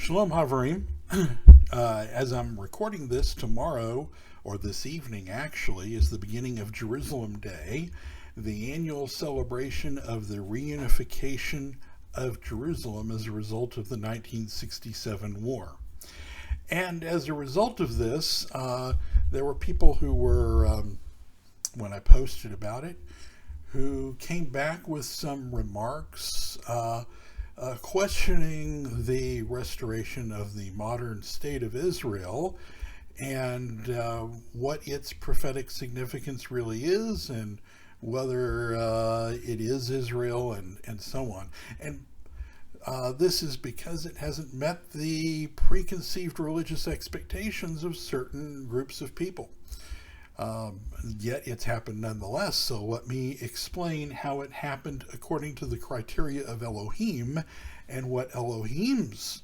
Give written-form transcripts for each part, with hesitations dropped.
Shalom Havarim. As I'm recording this tomorrow, or this evening actually, is the beginning of Jerusalem Day, the annual celebration of the reunification of Jerusalem as a result of the 1967 war. And as a result of this, there were people who were, when I posted about it, who came back with some remarks questioning the restoration of the modern state of Israel and what its prophetic significance really is, and whether it is Israel, and so on. And this is because it hasn't met the preconceived religious expectations of certain groups of people. Yet it's happened nonetheless. So let me explain how it happened according to the criteria of Elohim, and what Elohim's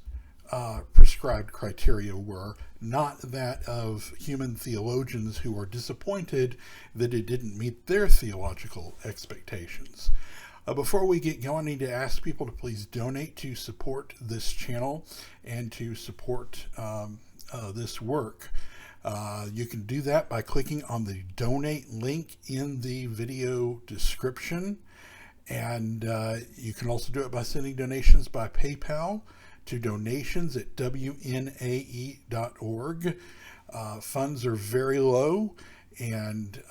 prescribed criteria were, not that of human theologians who are disappointed that it didn't meet their theological expectations. Before we get going, I need to ask people to please donate to support this channel and to support this work. You can do that by clicking on the donate link in the video description, and you can also do it by sending donations by PayPal to donations@wnae.org. Funds are very low, and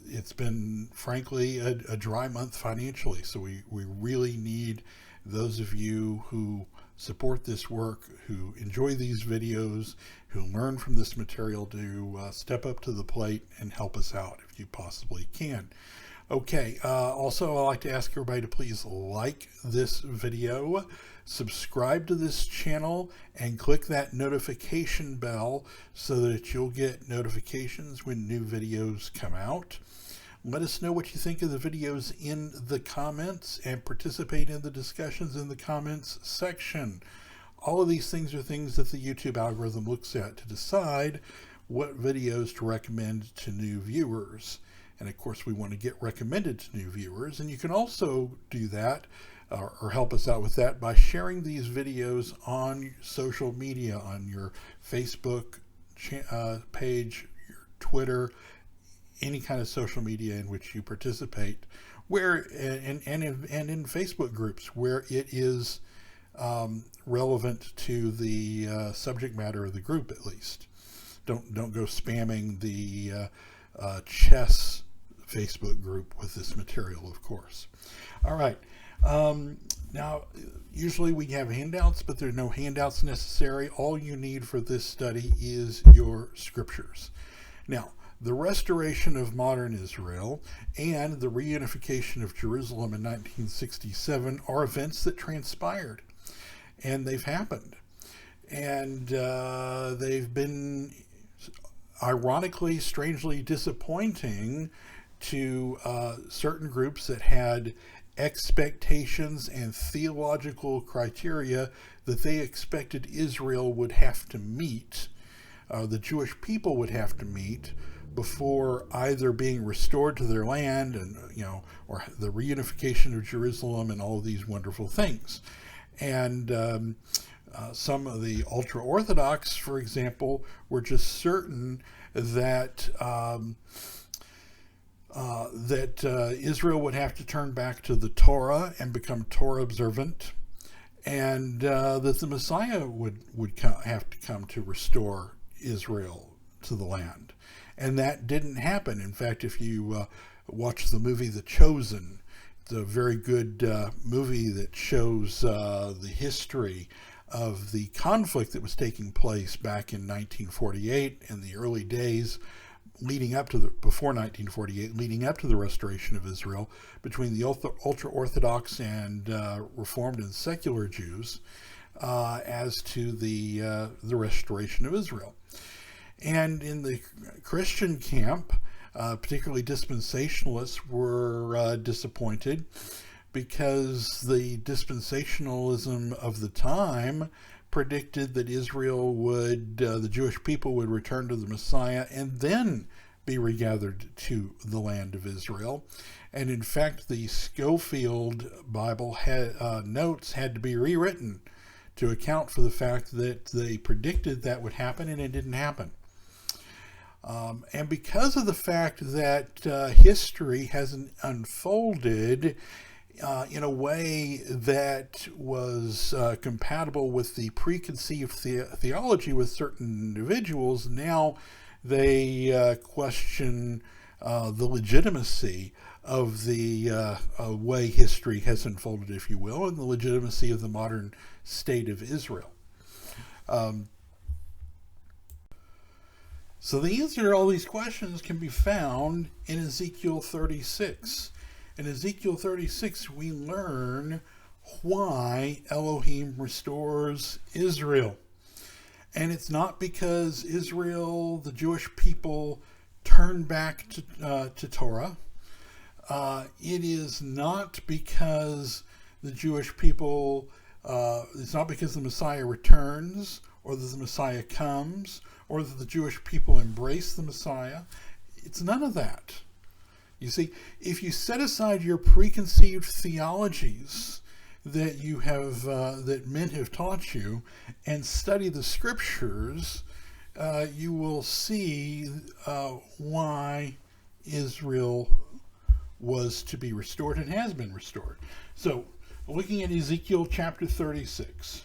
it's been, frankly, a dry month financially, so we really need those of you who support this work, who enjoy these videos, who learn from this material, to step up to the plate and help us out if you possibly can. Okay, also I'd like to ask everybody to please like this video, subscribe to this channel, and click that notification bell so that you'll get notifications when new videos come out. Let us know what you think of the videos in the comments, and participate in the discussions in the comments section. All of these things are things that the YouTube algorithm looks at to decide what videos to recommend to new viewers. And of course, we want to get recommended to new viewers. And you can also do that, or help us out with that, by sharing these videos on social media, on your Facebook page, your Twitter, any kind of social media in which you participate, where and in Facebook groups where it is relevant to the subject matter of the group. At least don't go spamming the chess Facebook group with this material, of course. All right. Now, usually we have handouts, but there are no handouts necessary. All you need for this study is your scriptures. Now, the restoration of modern Israel and the reunification of Jerusalem in 1967 are events that transpired, and they've happened. And they've been, ironically, strangely disappointing to certain groups that had expectations and theological criteria that they expected Israel would have to meet, the Jewish people would have to meet, before either being restored to their land, and or the reunification of Jerusalem, and all of these wonderful things. And some of the ultra-Orthodox, for example, were just certain that Israel would have to turn back to the Torah and become Torah observant, and that the Messiah would have to come to restore Israel to the land. And that didn't happen. In fact, if you watch the movie The Chosen, it's a very good movie that shows the history of the conflict that was taking place back in 1948, in the early days leading up to before 1948, leading up to the restoration of Israel, between the ultra-Orthodox and Reformed and secular Jews, as to the restoration of Israel. And in the Christian camp, particularly dispensationalists, were disappointed, because the dispensationalism of the time predicted that Israel would, the Jewish people would return to the Messiah and then be regathered to the land of Israel. And in fact, the Schofield Bible notes had to be rewritten to account for the fact that they predicted that would happen and it didn't happen. And because of the fact that history hasn't unfolded in a way that was compatible with the preconceived theology with certain individuals, now they question the legitimacy of the way history has unfolded, if you will, and the legitimacy of the modern state of Israel. So the answer to all these questions can be found in Ezekiel 36. In Ezekiel 36, we learn why Elohim restores Israel. And it's not because Israel, the Jewish people, turned back to Torah. It is not because the Jewish people, it's not because the Messiah returns, or that the Messiah comes, or that the Jewish people embrace the Messiah. It's none of that. You see, if you set aside your preconceived theologies that you have, that men have taught you, and study the scriptures, you will see why Israel was to be restored and has been restored. So, looking at Ezekiel chapter 36.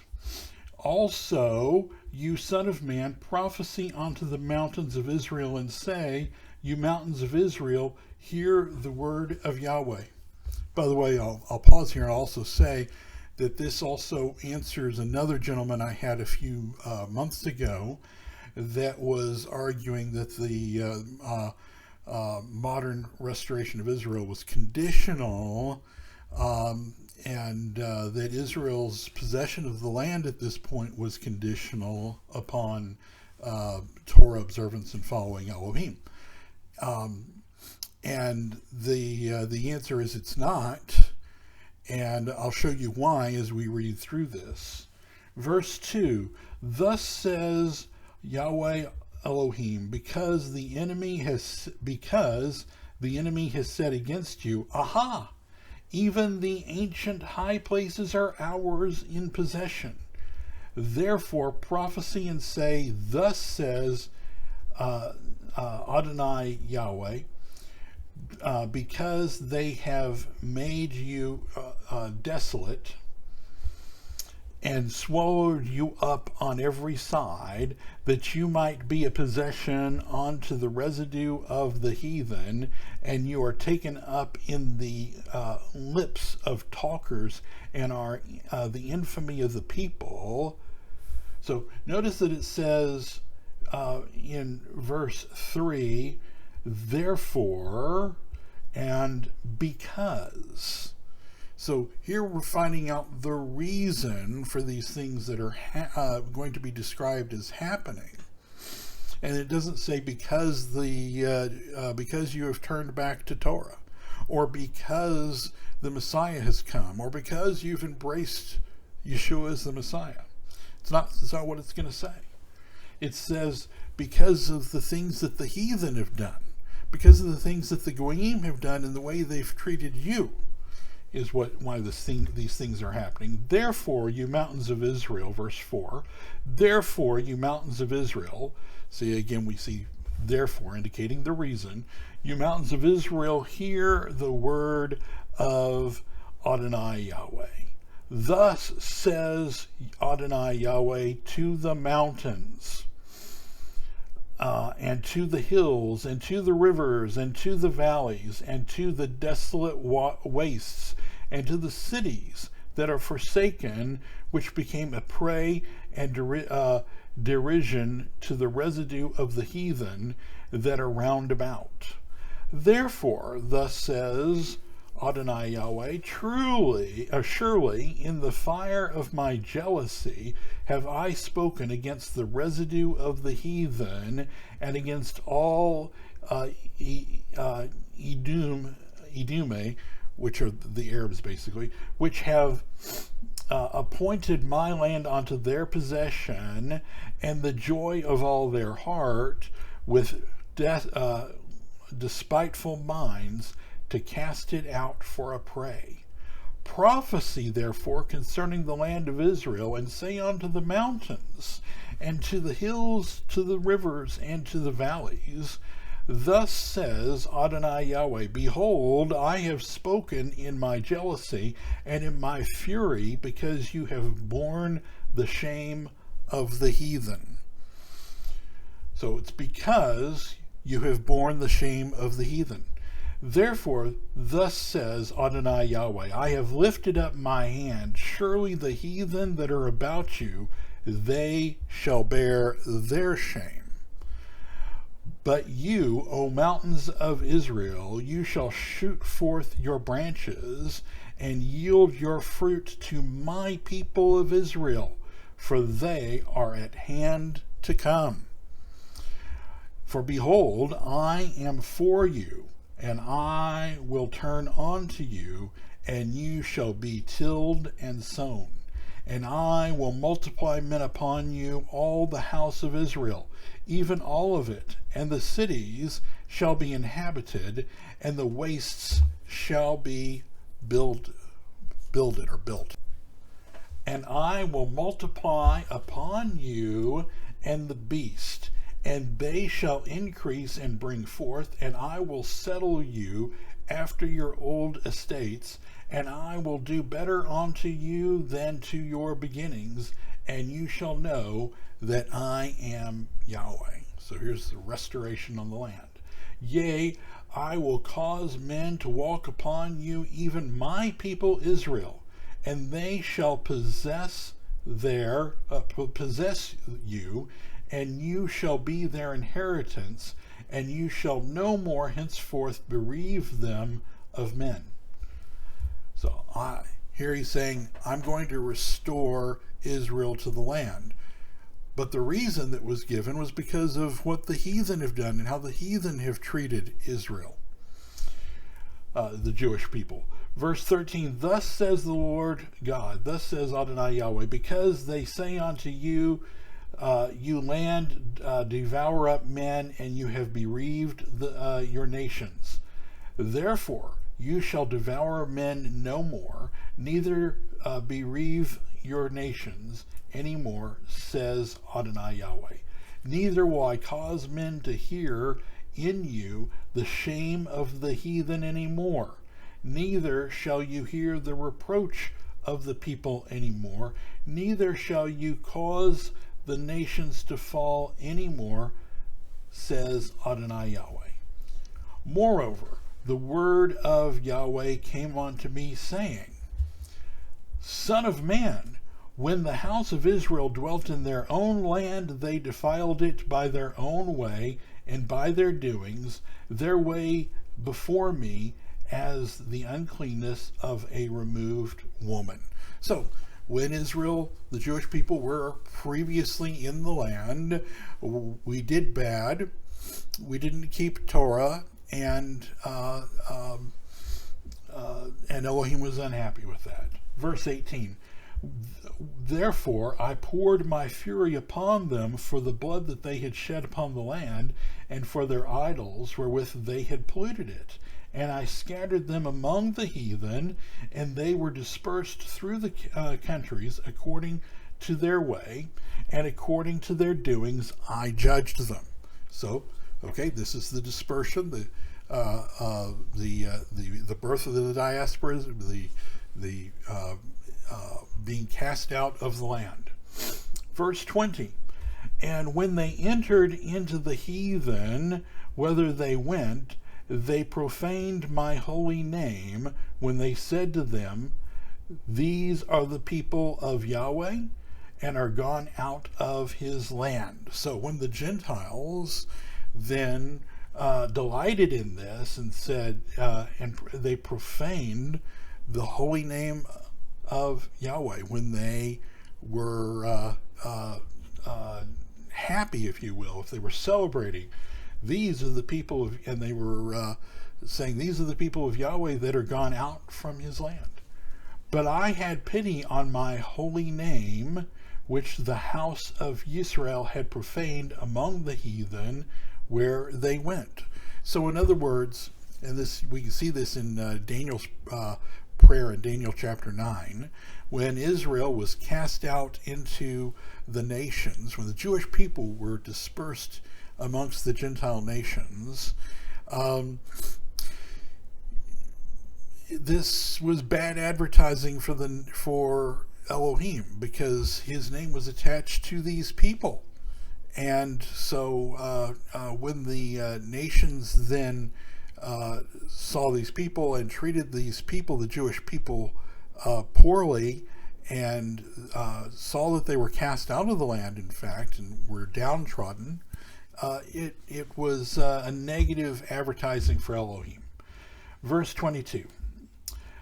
Also, you son of man, prophesy unto the mountains of Israel, and say, you mountains of Israel, hear the word of Yahweh. By the way, I'll pause here and also say that this also answers another gentleman I had a few months ago that was arguing that the modern restoration of Israel was conditional, and that Israel's possession of the land at this point was conditional upon Torah observance and following Elohim. And the answer is it's not, and I'll show you why as we read through this. Verse 2, thus says Yahweh Elohim, because the enemy has said against you, aha, even the ancient high places are ours in possession. Therefore prophesy and say, thus says Adonai Yahweh, because they have made you desolate and swallowed you up on every side, that you might be a possession unto the residue of the heathen, and you are taken up in the lips of talkers, and are the infamy of the people. So notice that it says in verse 3, therefore and because. So here we're finding out the reason for these things that are going to be described as happening. And it doesn't say because because you have turned back to Torah, or because the Messiah has come, or because you've embraced Yeshua as the Messiah. It's not what it's going to say. It says because of the things that the heathen have done, because of the things that the Goyim have done and the way they've treated you, is why these things are happening. Therefore, you mountains of Israel, verse 4, therefore, you mountains of Israel, see again we see therefore indicating the reason, you mountains of Israel, hear the word of Adonai Yahweh. Thus says Adonai Yahweh to the mountains, and to the hills, and to the rivers, and to the valleys, and to the desolate wastes, and to the cities that are forsaken, which became a prey and derision to the residue of the heathen that are round about. Therefore, thus says Adonai Yahweh, surely in the fire of my jealousy have I spoken against the residue of the heathen, and against all Edume, which are the Arabs basically, which have appointed my land unto their possession, and the joy of all their heart, with despiteful minds, to cast it out for a prey. Prophesy therefore concerning the land of Israel, and say unto the mountains, and to the hills, to the rivers, and to the valleys, Thus says Adonai Yahweh, Behold, I have spoken in my jealousy and in my fury, because you have borne the shame of the heathen. So it's because you have borne the shame of the heathen. Therefore, thus says Adonai Yahweh, I have lifted up my hand. Surely the heathen that are about you, they shall bear their shame. But you, O mountains of Israel, you shall shoot forth your branches and yield your fruit to my people of Israel, for they are at hand to come. For behold, I am for you, and I will turn unto you, and you shall be tilled and sown. And I will multiply men upon you, all the house of Israel, even all of it, and the cities shall be inhabited, and the wastes shall be built. And I will multiply upon you and the beast, and they shall increase and bring forth, and I will settle you after your old estates, and I will do better unto you than to your beginnings, and you shall know that I am Yahweh. So here's the restoration on the land. Yea, I will cause men to walk upon you, even my people Israel, and they shall possess you, and you shall be their inheritance, and you shall no more henceforth bereave them of men. So here he's saying, I'm going to restore Israel to the land. But the reason that was given was because of what the heathen have done and how the heathen have treated Israel, the Jewish people. Verse 13, Thus says the Lord God, thus says Adonai Yahweh, because they say unto you, you land, devour up men, and you have bereaved your nations. Therefore, you shall devour men no more, neither bereave your nations any more, says Adonai Yahweh. Neither will I cause men to hear in you the shame of the heathen any more. Neither shall you hear the reproach of the people any more. Neither shall you cause the nations to fall any more, says Adonai Yahweh. Moreover, the word of Yahweh came unto me, saying, Son of man, when the house of Israel dwelt in their own land, they defiled it by their own way and by their doings, their way before me as the uncleanness of a removed woman. So, when Israel, the Jewish people, were previously in the land, we did bad. We didn't keep Torah, and Elohim was unhappy with that. Verse 18, Therefore I poured my fury upon them for the blood that they had shed upon the land, and for their idols wherewith they had polluted it. And I scattered them among the heathen, and they were dispersed through the countries according to their way, and according to their doings I judged them. So, okay, this is the dispersion, the birth of the diaspora, the being cast out of the land. Verse 20, And when they entered into the heathen, whither they went, they profaned my holy name when they said to them, These are the people of Yahweh, and are gone out of his land. So when the Gentiles then delighted in this and said, and they profaned the holy name of Yahweh, when they were happy, if you will, if they were celebrating, these are the people of, and they were saying, these are the people of Yahweh that are gone out from his land. But I had pity on my holy name, which the house of Israel had profaned among the heathen where they went. So in other words, and this we can see this in Daniel's prayer in Daniel chapter 9, when Israel was cast out into the nations, when the Jewish people were dispersed amongst the Gentile nations. This was bad advertising for Elohim, because his name was attached to these people. And so when the nations then saw these people and treated these people, the Jewish people, poorly, and saw that they were cast out of the land, in fact, and were downtrodden, it was a negative advertising for Elohim. Verse 22.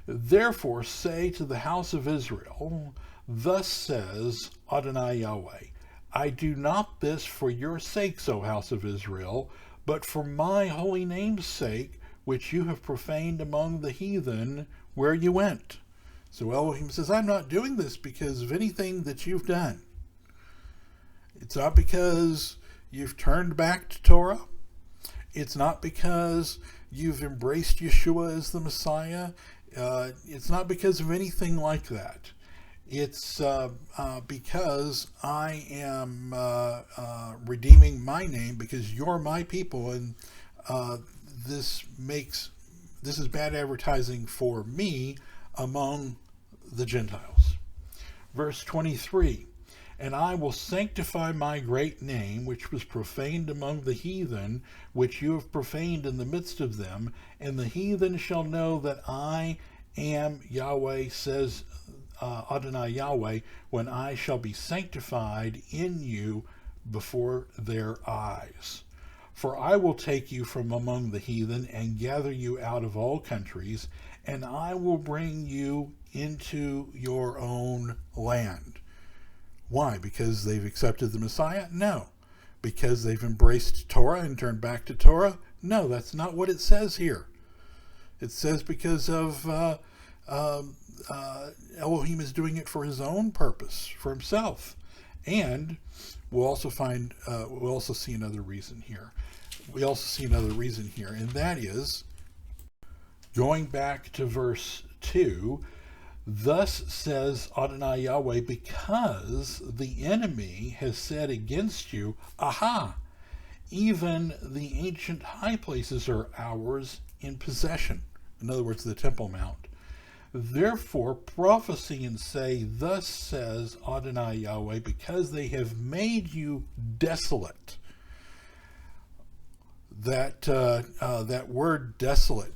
Therefore say to the house of Israel, thus says Adonai Yahweh, I do not this for your sakes, O house of Israel, but for my holy name's sake, which you have profaned among the heathen where you went. So Elohim says, I'm not doing this because of anything that you've done. It's not because you've turned back to Torah. It's not because you've embraced Yeshua as the Messiah. It's not because of anything like that. It's because I am redeeming my name, because you're my people, and this is bad advertising for me among the Gentiles. Verse 23, and I will sanctify my great name, which was profaned among the heathen, which you have profaned in the midst of them, and the heathen shall know that I am Yahweh, says Adonai Yahweh, when I shall be sanctified in you before their eyes. For I will take you from among the heathen and gather you out of all countries, and I will bring you into your own land. Why? Because they've accepted the Messiah? No. Because they've embraced Torah and turned back to Torah? No, that's not what it says here. It says because of Elohim is doing it for his own purpose, for himself. And we'll also see another reason here. And that is, going back to verse 2, thus says Adonai Yahweh, because the enemy has said against you, aha, even the ancient high places are ours in possession. In other words, the Temple Mount. Therefore prophesy and say, thus says Adonai Yahweh, because they have made you desolate. That word desolate,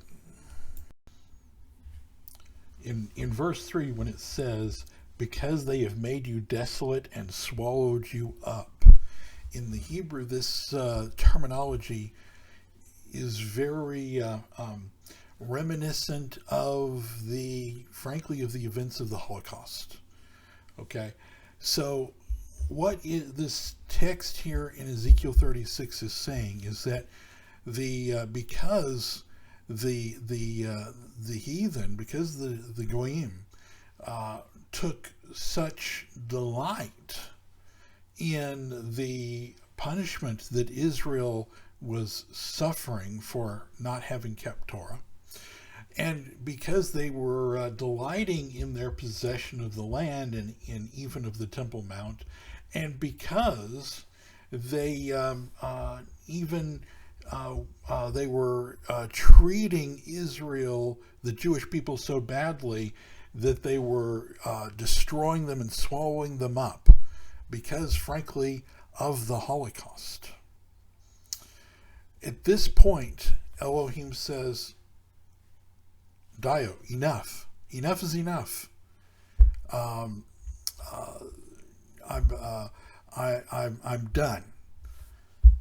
in verse 3, when it says, because they have made you desolate and swallowed you up. In the Hebrew, this terminology is very reminiscent of the events of the Holocaust. Okay, so what this text here in Ezekiel 36 is saying is that because the heathen, because the Goyim took such delight in the punishment that Israel was suffering for not having kept Torah, and because they were delighting in their possession of the land and even of the Temple Mount, and because they they were treating Israel, the Jewish people, so badly that they were destroying them and swallowing them up, because, frankly, of the Holocaust. At this point, Elohim says, Dio, enough. Enough is enough. I'm done.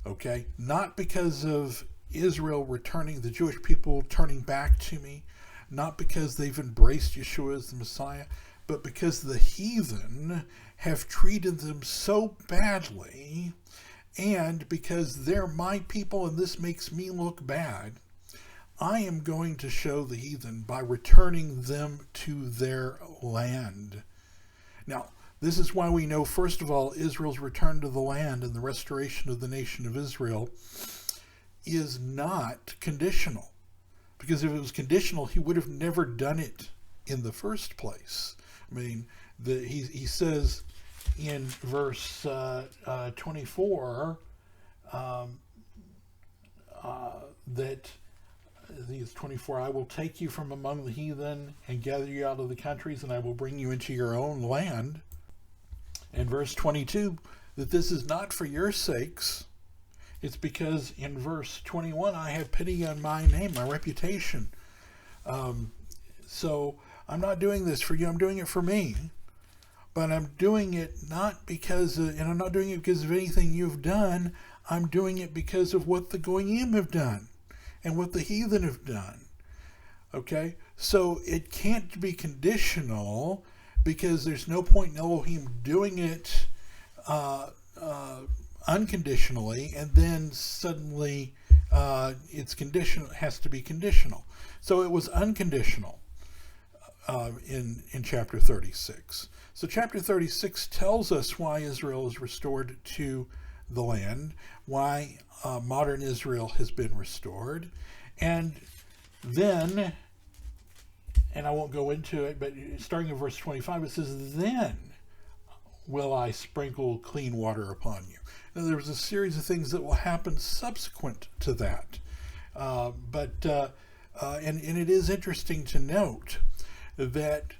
Okay? Not because of Israel returning, the Jewish people turning back to me, not because they've embraced Yeshua as the Messiah, but because the heathen have treated them so badly, and because they're my people and this makes me look bad, I am going to show the heathen by returning them to their land. Now, this is why we know, first of all, Israel's return to the land and the restoration of the nation of Israel is not conditional. Because if it was conditional, he would have never done it in the first place. I mean, he says in verse 24 that these 24, I will take you from among the heathen and gather you out of the countries, and I will bring you into your own land. And verse 22, that this is not for your sakes. It's because in verse 21, I have pity on my name, my reputation. So I'm not doing this for you. I'm doing it for me. But I'm doing it not because, and I'm not doing it because of anything you've done. I'm doing it because of what the Goyim have done and what the heathen have done. Okay? So it can't be conditional, because there's no point in Elohim doing it unconditionally and then suddenly it's conditional. It has to be conditional. So it was unconditional in chapter 36. So chapter 36 tells us why Israel is restored to the land, why modern Israel has been restored, and then, and I won't go into it, but starting in verse 25, it says, then will I sprinkle clean water upon you. Now, there's a series of things that will happen subsequent to that. And it is interesting to note that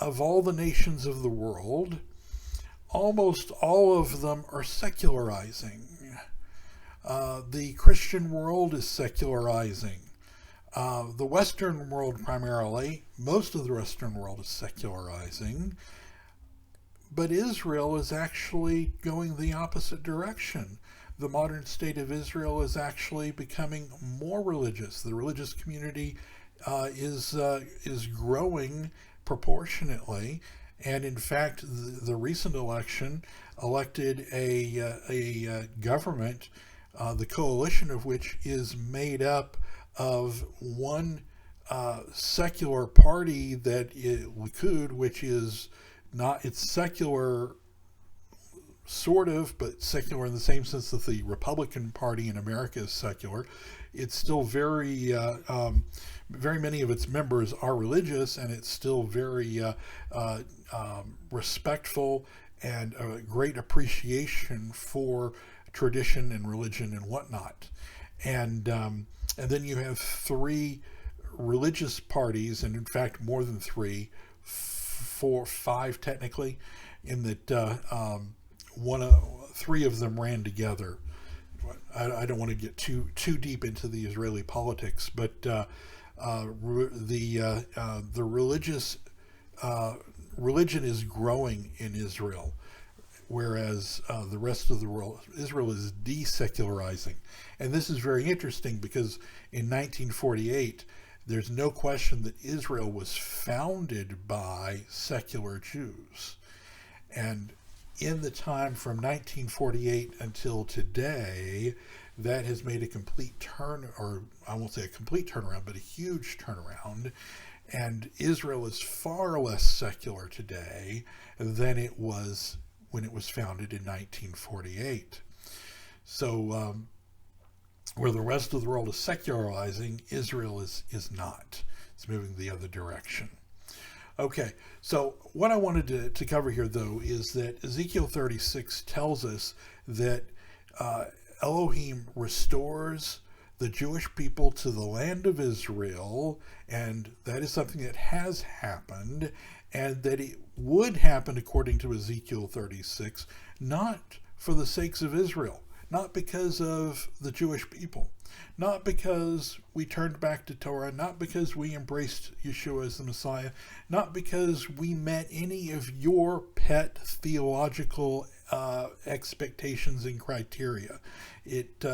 of all the nations of the world, almost all of them are secularizing. The Christian world is secularizing. The Western world primarily, most of the Western world is secularizing, but Israel is actually going the opposite direction. The modern state of Israel is actually becoming more religious. The religious community is growing proportionately, and in fact, the recent election elected a government, the coalition of which is made up of one secular party that is Likud, which is not, it's secular sort of, but secular in the same sense that the Republican Party in America is secular. It's still very many of its members are religious, and it's still very respectful and a great appreciation for tradition and religion and whatnot. And then you have three religious parties, and in fact more than three, 4, 5 technically, in that three of them ran together. I don't want to get too deep into the Israeli politics, but the religion is growing in Israel, whereas the rest of the world, Israel is desecularizing. And this is very interesting because in 1948, there's no question that Israel was founded by secular Jews. And in the time from 1948 until today, that has made a complete turn, or I won't say a complete turnaround, but a huge turnaround. And Israel is far less secular today than it was when it was founded in 1948. So where the rest of the world is secularizing, Israel is not. It's moving the other direction. Okay, so what I wanted to cover here, though, is that Ezekiel 36 tells us that Elohim restores the Jewish people to the land of Israel, and that is something that has happened, and that it would happen according to Ezekiel 36, not for the sakes of Israel, not because of the Jewish people, not because we turned back to Torah, not because we embraced Yeshua as the Messiah, not because we met any of your pet theological expectations and criteria. It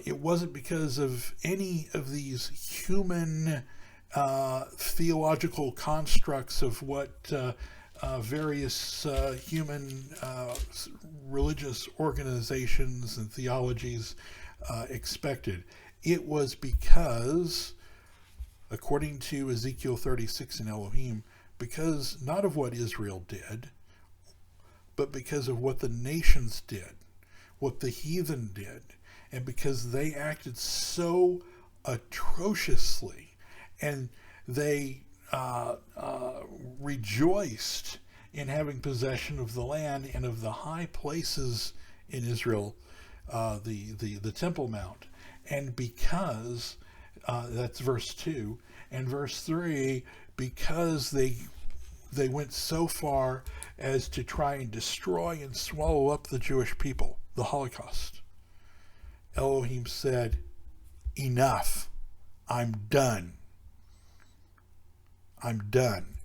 wasn't because of any of these human theological constructs of what various human religious organizations and theologies expected. It was because, according to Ezekiel 36 and Elohim, because not of what Israel did, but because of what the nations did, what the heathen did, and because they acted so atrociously, and They rejoiced in having possession of the land and of the high places in Israel, the Temple Mount. And because, that's verse 2, and verse 3, because they went so far as to try and destroy and swallow up the Jewish people, the Holocaust. Elohim said, enough. I'm done. I'm done.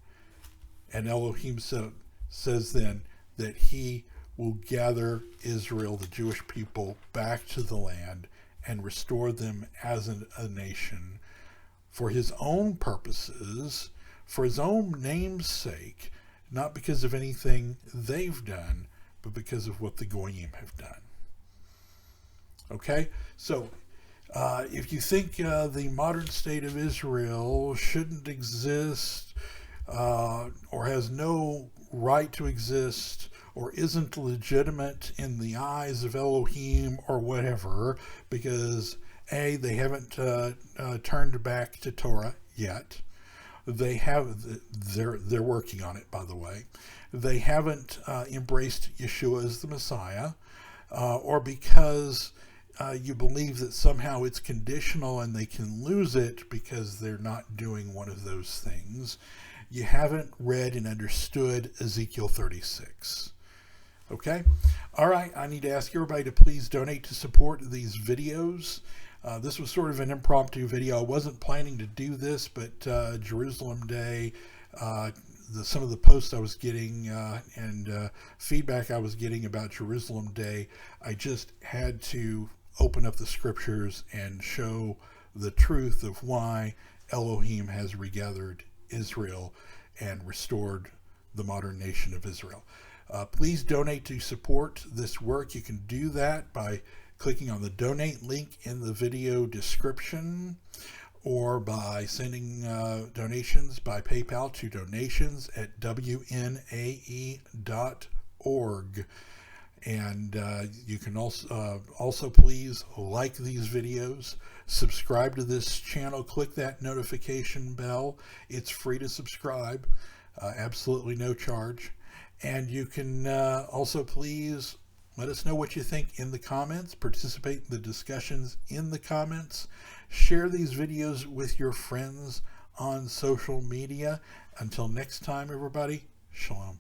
And Elohim says then that he will gather Israel, the Jewish people, back to the land and restore them as a nation for his own purposes, for his own name's sake, not because of anything they've done, but because of what the Goyim have done. Okay? So, if you think the modern state of Israel shouldn't exist, or has no right to exist, or isn't legitimate in the eyes of Elohim or whatever, because A, they haven't turned back to Torah yet. They're working on it, by the way. They haven't embraced Yeshua as the Messiah, or because you believe that somehow it's conditional and they can lose it because they're not doing one of those things. You haven't read and understood Ezekiel 36. Okay? All right, I need to ask everybody to please donate to support these videos. This was sort of an impromptu video. I wasn't planning to do this, but Jerusalem Day, some of the posts I was getting and feedback I was getting about Jerusalem Day, I just had to open up the scriptures and show the truth of why Elohim has regathered Israel and restored the modern nation of Israel. Please donate to support this work. You can do that by clicking on the donate link in the video description, or by sending donations by PayPal to donations@wnae.org. And you can also please like these videos, subscribe to this channel, click that notification bell. It's free to subscribe, absolutely no charge. And you can also please let us know what you think in the comments, participate in the discussions in the comments, share these videos with your friends on social media. Until next time, everybody, shalom.